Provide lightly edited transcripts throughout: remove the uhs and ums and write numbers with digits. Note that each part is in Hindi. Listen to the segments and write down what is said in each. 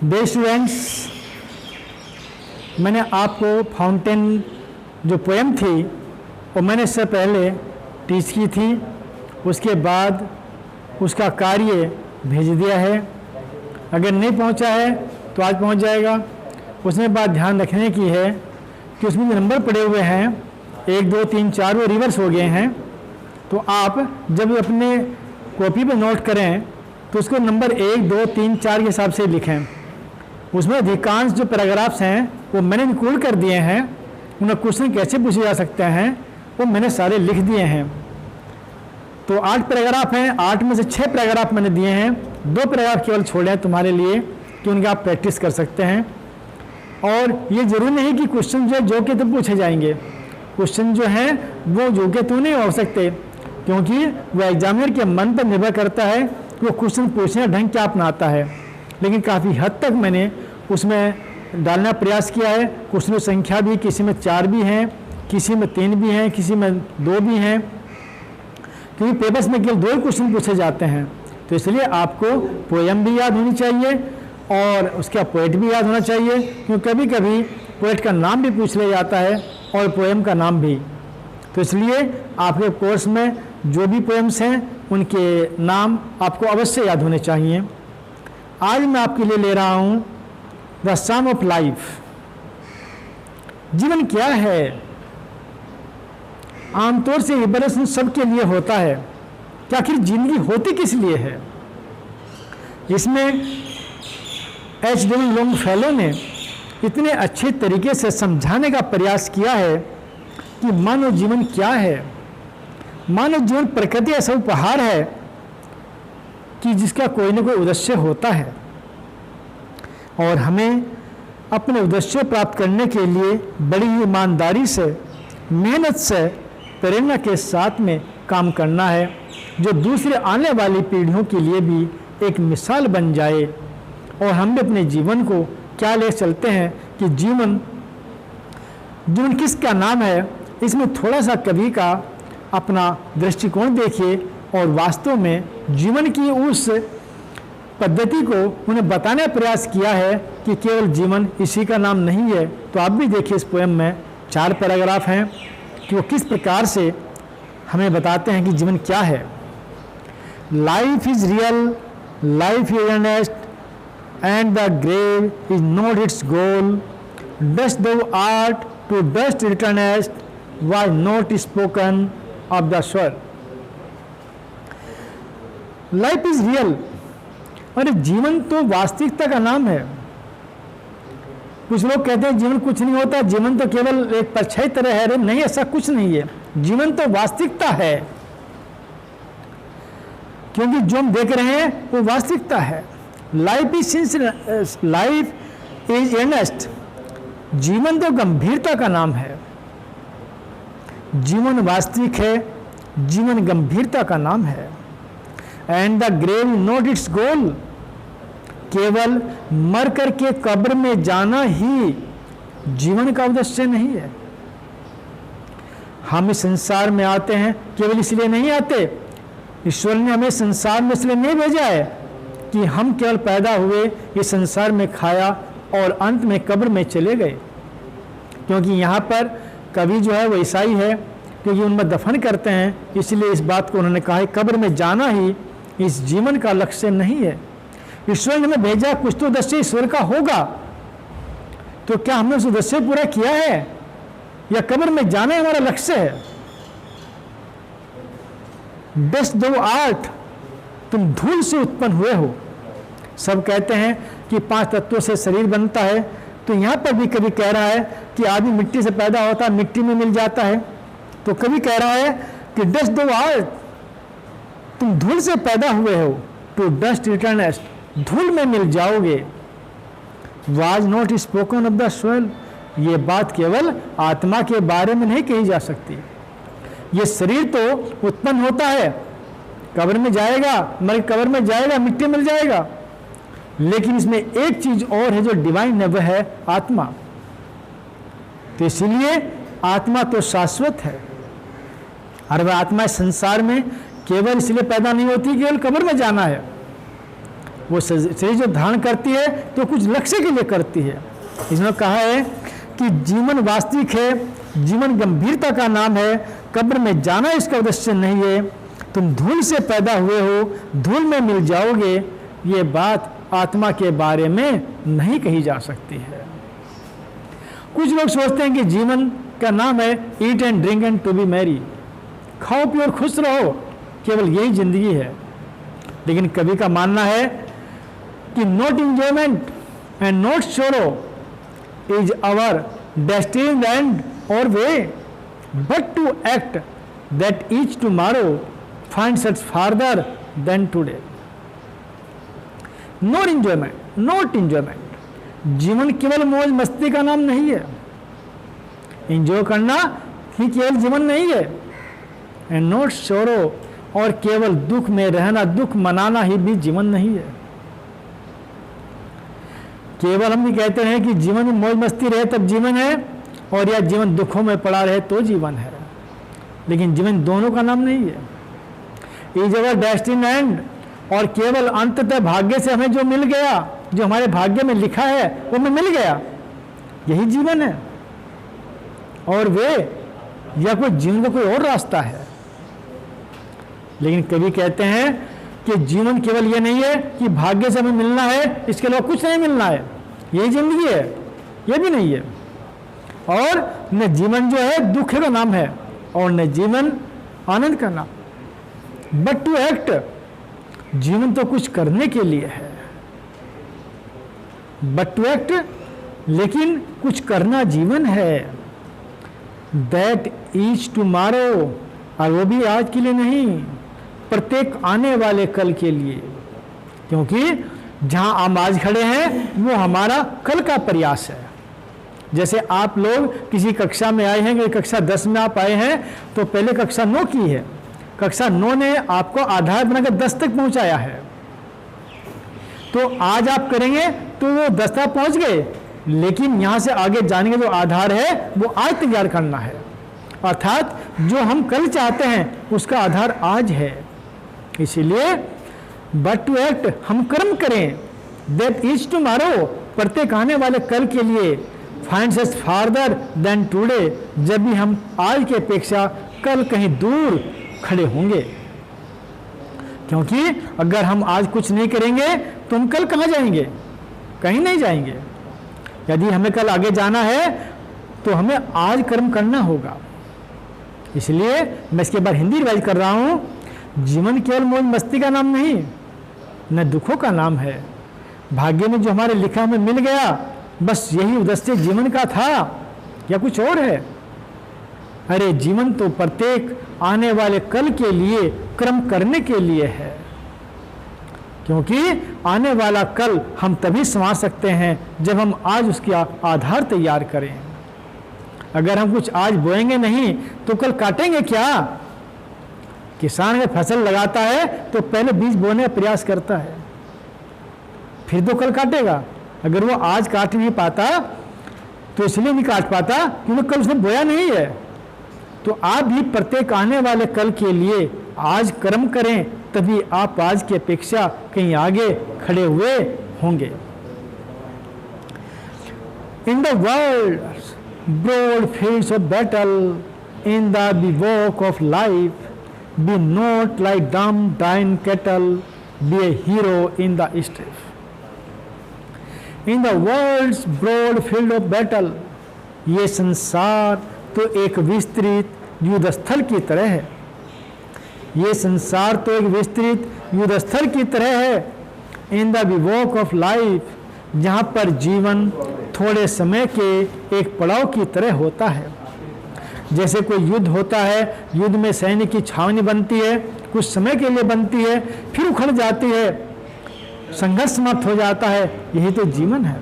डे स्टूडेंट्स, मैंने आपको फाउंटेन जो पोएम थी वो मैंने इससे पहले टीच की थी। उसके बाद उसका कार्य भेज दिया है। अगर नहीं पहुंचा है तो आज पहुंच जाएगा। उसमें बात ध्यान रखने की है कि उसमें जो नंबर पड़े हुए हैं 1 2 3 4 वो रिवर्स हो गए हैं। तो आप जब अपने कॉपी पे नोट करें तो उसको नंबर 1 2 3 4 के हिसाब से लिखें। उसमें अधिकांश जो पैराग्राफ्स हैं वो मैंने इंक्लूड कर दिए हैं। उन्हें क्वेश्चन कैसे पूछे जा सकते हैं वो मैंने सारे लिख दिए हैं। तो 8 पैराग्राफ हैं, 8 में से 6 पैराग्राफ मैंने दिए हैं, 2 पैराग्राफ केवल छोड़े हैं तुम्हारे लिए कि उनकी आप प्रैक्टिस कर सकते हैं। और ये जरूरी नहीं कि क्वेश्चन जो के तो पूछे जाएंगे। क्वेश्चन जो हैं वो जो के तो नहीं हो सकते, क्योंकि वो एग्जामिनर के मन पर निर्भर करता है कि वो क्वेश्चन पूछने का ढंग क्या अपनाता है। लेकिन काफ़ी हद तक मैंने उसमें डालना प्रयास किया है। क्वेश्चन की संख्या भी किसी में 4 भी हैं, किसी में 3 भी हैं, किसी में 2 भी हैं, क्योंकि पेपर्स में केवल 2 क्वेश्चन पूछे जाते हैं। तो इसलिए आपको पोएम भी याद होनी चाहिए और उसका पोएट भी याद होना चाहिए, क्योंकि कभी कभी पोएट का नाम भी पूछ लिया जाता है और पोएम का नाम भी। तो इसलिए आपके कोर्स में जो भी पोएम्स हैं उनके नाम आपको अवश्य याद होने चाहिए। आज मैं आपके लिए ले रहा हूँ द सम ऑफ लाइफ। जीवन क्या है? आमतौर से ये प्रश्न सबके लिए होता है कि आखिर जिंदगी होती किस लिए है। इसमें H.W. लॉन्गफेलो ने इतने अच्छे तरीके से समझाने का प्रयास किया है कि मानव जीवन क्या है। मानव जीवन प्रकृति ऐसा उपहार है कि जिसका कोई न कोई उद्देश्य होता है और हमें अपने उद्देश्य प्राप्त करने के लिए बड़ी ईमानदारी से, मेहनत से, प्रेरणा के साथ में काम करना है, जो दूसरे आने वाली पीढ़ियों के लिए भी एक मिसाल बन जाए। और हम भी अपने जीवन को क्या ले चलते हैं कि जीवन किसका नाम है। इसमें थोड़ा सा कवि का अपना दृष्टिकोण देखिए और वास्तव में जीवन की उस पद्धति को उन्हें बताने का प्रयास किया है कि केवल जीवन इसी का नाम नहीं है। तो आप भी देखिए इस पोएम में 4 पैराग्राफ हैं कि वो किस प्रकार से हमें बताते हैं कि जीवन क्या है। Life is real, life is earnest, and the grave is not its goal. Dust thou art to dust returnest, was not spoken of the soul. Life is real, अरे जीवन तो वास्तविकता का नाम है। कुछ लोग कहते हैं जीवन कुछ नहीं होता, जीवन तो केवल एक परछाई तरह है। नहीं, ऐसा कुछ नहीं है। जीवन तो वास्तविकता है, क्योंकि जो हम देख रहे हैं वो वास्तविकता है। लाइफ इज अर्नेस्ट, जीवन तो गंभीरता का नाम है। जीवन वास्तविक है, जीवन गंभीरता का नाम है। And the grave not its goal, केवल मर करके कब्र में जाना ही जीवन का उद्देश्य नहीं है। हम इस संसार में आते हैं केवल इसलिए नहीं आते। ईश्वर ने हमें संसार में इसलिए नहीं भेजा है कि हम केवल पैदा हुए, इस संसार में खाया और अंत में कब्र में चले गए। क्योंकि यहाँ पर कवि जो है वो ईसाई है, क्योंकि उनमें दफन करते हैं, इसलिए इस बात को उन्होंने कहा है कब्र में जाना ही इस जीवन का लक्ष्य नहीं है। ईश्वर ने हमें भेजा, कुछ तो उद्देश्य ईश्वर का होगा। तो क्या हमने उस उद्देश्य पूरा किया है या कब्र में जाना हमारा लक्ष्य है? डस्ट दो आर्ट, तुम धूल से उत्पन्न हुए हो। सब कहते हैं कि 5 तत्वों से शरीर बनता है, तो यहाँ पर भी कभी कह रहा है कि आदमी मिट्टी से पैदा होता है, मिट्टी में मिल जाता है। तो कभी कह रहा है कि डस्ट दो आर्ट, तुम धूल से पैदा हुए हो, टू डस्ट रिटर्नेस्ट, धूल में मिल जाओगे। Was not spoken of the soul, ये बात केवल आत्मा के बारे में नहीं कही जा सकती। ये शरीर तो उत्पन्न होता है, कब्र में जाएगा, मर कब्र में जाएगा, मिट्टी मिल जाएगा, लेकिन इसमें एक चीज और है जो डिवाइन है, वह है आत्मा। तो इसलिए आत्मा तो शाश्वत है और वह आत्मा इस संसार में केवल इसलिए पैदा नहीं होती केवल कब्र में जाना है। वो शरीर जो धारण करती है तो कुछ लक्ष्य के लिए करती है। इसमें कहा है कि जीवन वास्तविक है, जीवन गंभीरता का नाम है, कब्र में जाना इसका उद्देश्य नहीं है। तुम धूल से पैदा हुए हो, धूल में मिल जाओगे, ये बात आत्मा के बारे में नहीं कही जा सकती है। कुछ लोग सोचते हैं कि जीवन का नाम है eat and drink and to be merry, खाओ पियो और खुश रहो, केवल यही जिंदगी है। लेकिन कवि का मानना है कि not enjoyment and not sorrow is our destiny end or way, but to act that each tomorrow finds us farther than today. Not enjoyment, जीवन केवल मौज मस्ती का नाम नहीं है। इंजॉय करना ही केवल जीवन नहीं है। एंड नॉट सोरो, और केवल दुख में रहना, दुख मनाना ही भी जीवन नहीं है। केवल हम भी कहते हैं कि जीवन में मौज मस्ती रहे तब जीवन है, और या जीवन दुखों में पड़ा रहे तो जीवन है। लेकिन जीवन दोनों का नाम नहीं है। इज अवर डेस्टिनी एंड, और केवल अंततः भाग्य से हमें जो मिल गया, जो हमारे भाग्य में लिखा है वो हमें मिल गया, यही जीवन है। और वे या कोई जीवन का कोई और रास्ता है। लेकिन कवि कहते हैं कि जीवन केवल ये नहीं है कि भाग्य से हमें मिलना है, इसके अलावा कुछ नहीं मिलना है, यही जिंदगी है, ये भी नहीं है। और न जीवन जो है दुख का नाम है, और न जीवन आनंद का नाम। बट टू एक्ट, जीवन तो कुछ करने के लिए है। बट टू एक्ट, लेकिन कुछ करना जीवन है। दैट ईच टुमारो, और वो भी आज के लिए नहीं, प्रत्येक आने वाले कल के लिए। क्योंकि जहां हम आज खड़े हैं वो हमारा कल का प्रयास है। जैसे आप लोग किसी कक्षा में आए हैं, कि कक्षा 10 में आप आए हैं, तो पहले कक्षा 9 की है, कक्षा 9 ने आपको आधार बनाकर 10 तक पहुंचाया है। तो आज आप करेंगे तो वो 10 तक पहुंच गए, लेकिन यहां से आगे जाने का जो आधार है वो आज तैयार करना है। अर्थात जो हम कल चाहते हैं उसका आधार आज है। इसीलिए बट टू एक्ट, हम कर्म करें। दैट इज टुमारो, प्रत्येक आने वाले कल के लिए। Finds us farther than today, जब भी हम आज की अपेक्षा कल कहीं दूर खड़े होंगे। क्योंकि अगर हम आज कुछ नहीं करेंगे तो हम कल कहाँ जाएंगे? कहीं नहीं जाएंगे। यदि हमें कल आगे जाना है तो हमें आज कर्म करना होगा। इसलिए मैं इसके बाद हिंदी रिवाइज कर रहा हूँ। जीवन केवल मौज मस्ती का नाम नहीं, न दुखों का नाम है। भाग्य में जो हमारे लिखा हमें मिल गया, बस यही उद्देश्य जीवन का था या कुछ और है? अरे जीवन तो प्रत्येक आने वाले कल के लिए कर्म करने के लिए है। क्योंकि आने वाला कल हम तभी संवार सकते हैं जब हम आज उसका आधार तैयार करें। अगर हम कुछ आज बोएंगे नहीं तो कल काटेंगे क्या? किसान अगर फसल लगाता है तो पहले बीज बोने का प्रयास करता है, फिर तो कल काटेगा। अगर वो आज काट नहीं पाता तो इसलिए नहीं काट पाता क्योंकि कल उसने बोया नहीं है। तो आप भी प्रत्येक आने वाले कल के लिए आज कर्म करें, तभी आप आज की अपेक्षा कहीं आगे खड़े हुए होंगे। In the world broad fields of battle, in the bivouac of life, be not like dumb dying cattle, be a hero in the strife. In the world's broad field of battle, ये संसार तो एक विस्तृत युद्ध स्थल की तरह है। ये संसार तो एक विस्तृत युद्ध स्थल की तरह है। In the bivouac of life, जहाँ पर जीवन थोड़े समय के एक पड़ाव की तरह होता है। जैसे कोई युद्ध होता है, युद्ध में सैनिक की छावनी बनती है, कुछ समय के लिए बनती है, फिर उखड़ जाती है, संघर्ष समाप्त हो जाता है। यही तो जीवन है।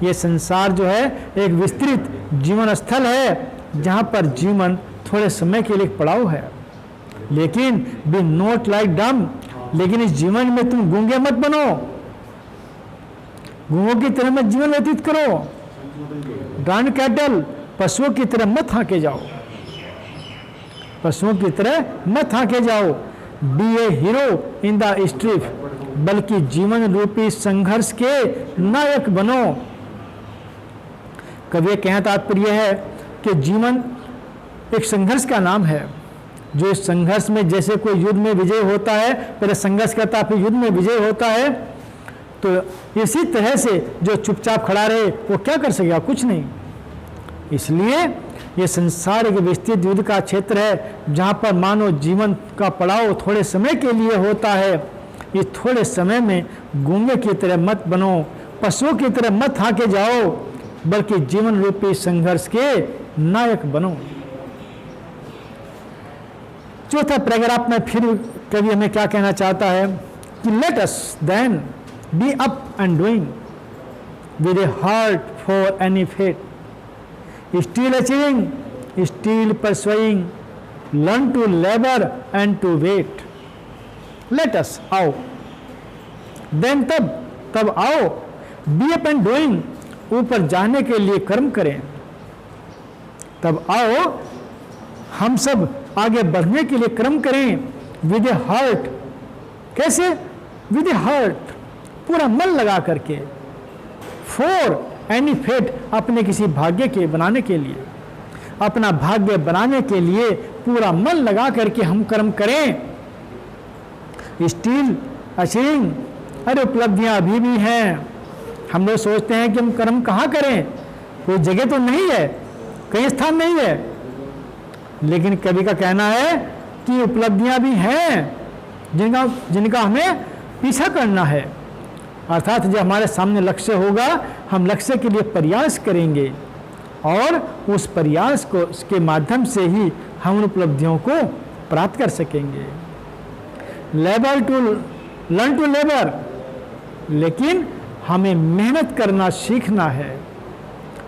ये संसार जो है एक विस्तृत जीवन स्थल है, जहाँ पर जीवन थोड़े समय के लिए एक पड़ाव है। लेकिन बी नॉट लाइक डम, लेकिन इस जीवन में तुम गूंगे मत बनो, गूंगों की तरह मत जीवन व्यतीत करो। डांड कैटल, पशुओं की तरह मत हाँके जाओ, पशुओं की तरह मत हाँके जाओ। Be a hero in the street, बल्कि जीवन रूपी संघर्ष के नायक बनो। कवि कहना तात्पर्य है कि जीवन एक संघर्ष का नाम है। जो इस संघर्ष में, जैसे कोई युद्ध में विजय होता है, पहले संघर्ष करता है फिर युद्ध में विजय होता है, तो इसी तरह से जो चुपचाप खड़ा रहे वो क्या कर सकेगा? कुछ नहीं। इसलिए ये संसार एक विस्तृत युद्ध का क्षेत्र है, जहाँ पर मानव जीवन का पड़ाव थोड़े समय के लिए होता है। ये थोड़े समय में गूंगे की तरह मत बनो, पशुओं की तरह मत हाके जाओ, बल्कि जीवन रूपी संघर्ष के नायक बनो। चौथा पैराग्राफ में फिर कवि हमें क्या कहना चाहता है कि let us then be up and doing with a heart for any fate, still achieving, still pursuing, learn to labour and to wait. Let us, आओ, देन तब आओ, बी अप एंड डूइंग, ऊपर जाने के लिए कर्म करें। तब आओ हम सब आगे बढ़ने के लिए कर्म करें विद ए हार्ट। कैसे? विद ए हार्ट, पूरा मन लगा करके। फॉर एनी फेट, अपने किसी भाग्य के बनाने के लिए, अपना भाग्य बनाने के लिए पूरा मन लगा करके हम कर्म करें। स्टिल अचीविंग, अरे उपलब्धियां अभी भी हैं। हम लोग सोचते हैं कि हम कर्म कहाँ करें, कोई जगह तो नहीं है, कहीं स्थान नहीं है, लेकिन कवि का कहना है कि उपलब्धियां भी हैं जिनका हमें पीछा करना है। अर्थात जब हमारे सामने लक्ष्य होगा, हम लक्ष्य के लिए प्रयास करेंगे और उस प्रयास को के माध्यम से ही हम उन उपलब्धियों को प्राप्त कर सकेंगे। Labour to learn to labour, लेकिन हमें मेहनत करना सीखना है,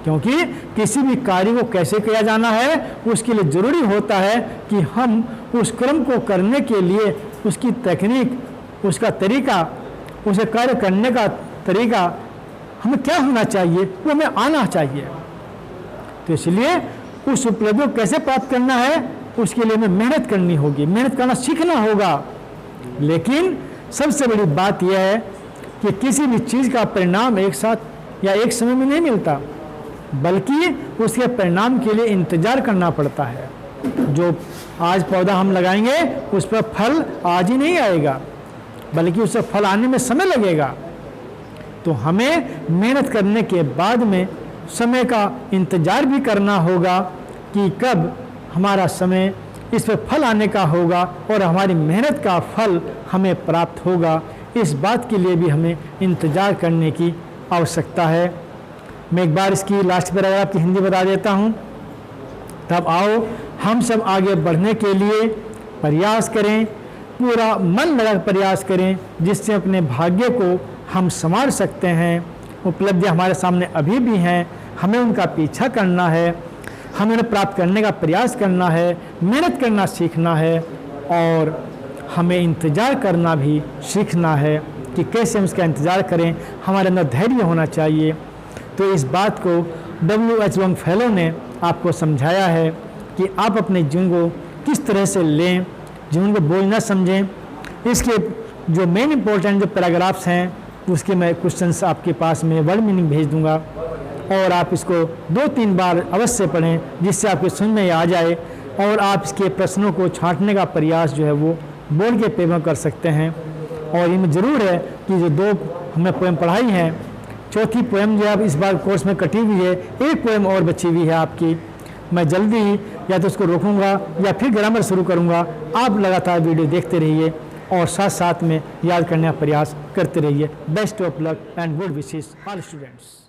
क्योंकि किसी भी कार्य को कैसे किया जाना है उसके लिए जरूरी होता है कि हम उस कर्म को करने के लिए उसकी तकनीक, उसका तरीका, उसे कार्य करने का तरीका हमें क्या होना चाहिए, वो हमें आना चाहिए। तो इसलिए उस उपलब्धि को कैसे प्राप्त करना है उसके लिए हमें मेहनत करनी होगी, मेहनत करना सीखना होगा। लेकिन सबसे बड़ी बात यह है कि किसी भी चीज़ का परिणाम एक साथ या एक समय में नहीं मिलता, बल्कि उसके परिणाम के लिए इंतजार करना पड़ता है। जो आज पौधा हम लगाएंगे उस पर फल आज ही नहीं आएगा, बल्कि उससे फल आने में समय लगेगा। तो हमें मेहनत करने के बाद में समय का इंतजार भी करना होगा कि कब हमारा समय इस पर फल आने का होगा और हमारी मेहनत का फल हमें प्राप्त होगा। इस बात के लिए भी हमें इंतजार करने की आवश्यकता है। मैं एक बार इसकी लास्ट पैराग्राफ की हिंदी बता देता हूँ। तब आओ हम सब आगे बढ़ने के लिए प्रयास करें, पूरा मन लगा प्रयास करें, जिससे अपने भाग्य को हम संवार सकते हैं। उपलब्धियाँ हमारे सामने अभी भी हैं, हमें उनका पीछा करना है, हमें उन्हें प्राप्त करने का प्रयास करना है, मेहनत करना सीखना है और हमें इंतज़ार करना भी सीखना है कि कैसे हम इसका इंतज़ार करें। हमारे अंदर धैर्य होना चाहिए। तो इस बात को W.H. लॉन्गफेलो ने आपको समझाया है कि आप अपने जीवन को किस तरह से लें, जीवन को बोझ न समझें। इसके जो मेन इंपॉर्टेंट जो पैराग्राफ्स हैं उसके मैं क्वेश्चंस आपके पास में वर्ड मीनिंग भेज दूंगा और आप इसको 2-3 बार अवश्य पढ़ें, जिससे आपके समझ में आ जाए और आप इसके प्रश्नों को छांटने का प्रयास जो है वो बोर्ड के पेपर कर सकते हैं। और इनमें ज़रूर है कि जो 2 हमने पोएम पढ़ाई हैं, चौथी पोएम जो अब इस बार कोर्स में कटी हुई है, एक पोएम और बची हुई है आपकी। मैं जल्दी ही या तो उसको रोकूंगा या फिर ग्रामर शुरू करूंगा। आप लगातार वीडियो देखते रहिए और साथ साथ में याद करने का प्रयास करते रहिए। Best of luck and good wishes all students.